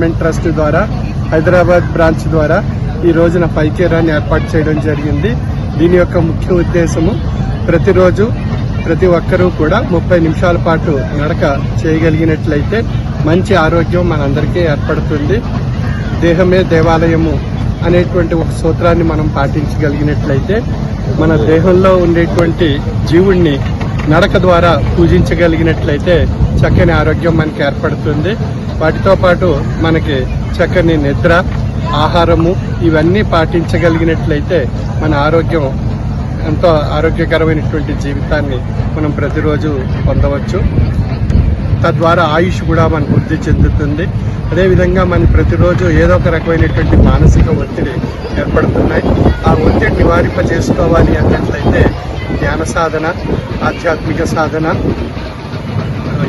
Development trust ద్వారా Hyderabad branch ద్వారా ఈ రోజున 5K రన్ ఏర్పాటు చేయడం జరిగింది. దీని యొక్క ముఖ్య ఉద్దేశము ప్రతిరోజు ప్రతి ఒక్కరూ కూడా 30 నిమిషాల పాటు నడక చేయగలిగినట్లయితే మంచి ఆరోగ్యం మనందరికీ ఏర్పడుతుంది. దేహమే దేవాలయము అనేటువంటి ఒక సూత్రాన్ని మనం పాటించగలిగినట్లయితే మన దేహంలో ఉండేటువంటి జీవుణ్ణి నడక ద్వారా పూజించగలిగినట్లయితే చక్కని ఆరోగ్యం మనకి ఏర్పడుతుంది. వాటితో పాటు మనకి చక్కని నిద్ర, ఆహారము ఇవన్నీ పాటించగలిగినట్లయితే మన ఆరోగ్యం ఎంతో ఆరోగ్యకరమైనటువంటి జీవితాన్ని మనం ప్రతిరోజు పొందవచ్చు. తద్వారా ఆయుష్ కూడా మనకు వృద్ధి చెందుతుంది. అదేవిధంగా మనం ప్రతిరోజు ఏదో ఒక రకమైనటువంటి మానసిక ఒత్తిడి ఏర్పడుతున్నాయి. ఆ ఒత్తిడి నివారింపజేసుకోవాలి అన్నట్లయితే ధ్యాన సాధన, ఆధ్యాత్మిక సాధన,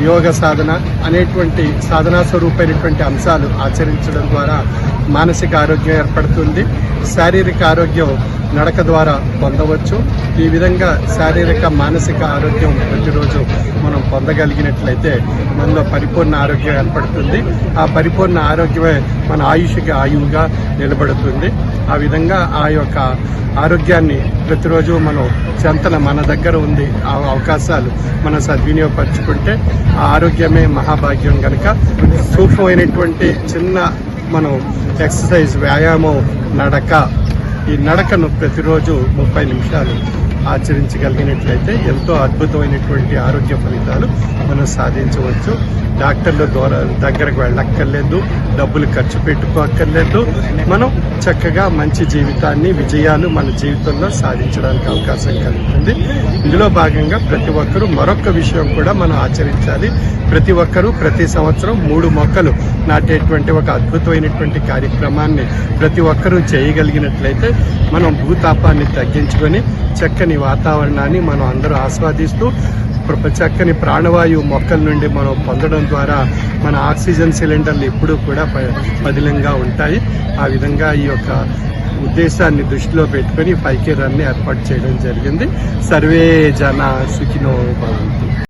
యోగ సాధన అనేటువంటి సాధనా స్వరూపమైనటువంటి అంశాలు ఆచరించడం ద్వారా మానసిక ఆరోగ్యం ఏర్పడుతుంది. శారీరక ఆరోగ్యం నడక ద్వారా పొందవచ్చు. ఈ విధంగా శారీరక మానసిక ఆరోగ్యం ప్రతిరోజు మనం పొందగలిగినట్లయితే మనలో పరిపూర్ణ ఆరోగ్యం ఏర్పడుతుంది. ఆ పరిపూర్ణ ఆరోగ్యమే మన ఆయుష్కి ఆయువుగా నిలబడుతుంది. ఆ విధంగా ఆ యొక్క ఆరోగ్యాన్ని ప్రతిరోజు మనం చెంతన మన దగ్గర ఉంది. ఆ అవకాశాలు మనం సద్వినియోగపరుచుకుంటే ఆ ఆరోగ్యమే మహాభాగ్యం కనుక సూక్ష్మమైనటువంటి చిన్న మనం ఎక్సర్సైజ్, వ్యాయామం, నడక, ఈ నడకను ప్రతిరోజు 30 నిమిషాలు ఆచరించగలిగినట్లయితే ఎంతో అద్భుతమైనటువంటి ఆరోగ్య ఫలితాలు మనం సాధించవచ్చు. డాక్టర్ల ద్వారా దగ్గరకు వెళ్ళక్కర్లేదు, డబ్బులు ఖర్చు పెట్టుకోక్కర్లేదు. మనం చక్కగా మంచి జీవితాన్ని, విజయాలు మన జీవితంలో సాధించడానికి అవకాశం కలుగుతుంది. ఇందులో భాగంగా ప్రతి ఒక్కరూ మరొక విషయం కూడా మనం ఆచరించాలి. ప్రతి ఒక్కరూ ప్రతి సంవత్సరం 3 మొక్కలు నాటేటువంటి ఒక అద్భుతమైనటువంటి కార్యక్రమాన్ని ప్రతి ఒక్కరూ చేయగలిగినట్లయితే మనం భూతాపాన్ని తగ్గించుకొని చక్కని వాతావరణాన్ని మనం అందరూ ఆస్వాదిస్తూ చక్కని ప్రాణవాయువు మొక్కల నుండి మనం పొందడం ద్వారా మన ఆక్సిజన్ సిలిండర్లు ఎప్పుడూ కూడా పదిలంగా ఉంటాయి. ఆ విధంగా ఈ యొక్క ఉద్దేశాన్ని దృష్టిలో పెట్టుకొని 5K రన్ ఏర్పాటు చేయడం జరిగింది. సర్వే జన సుఖినో భవంతు.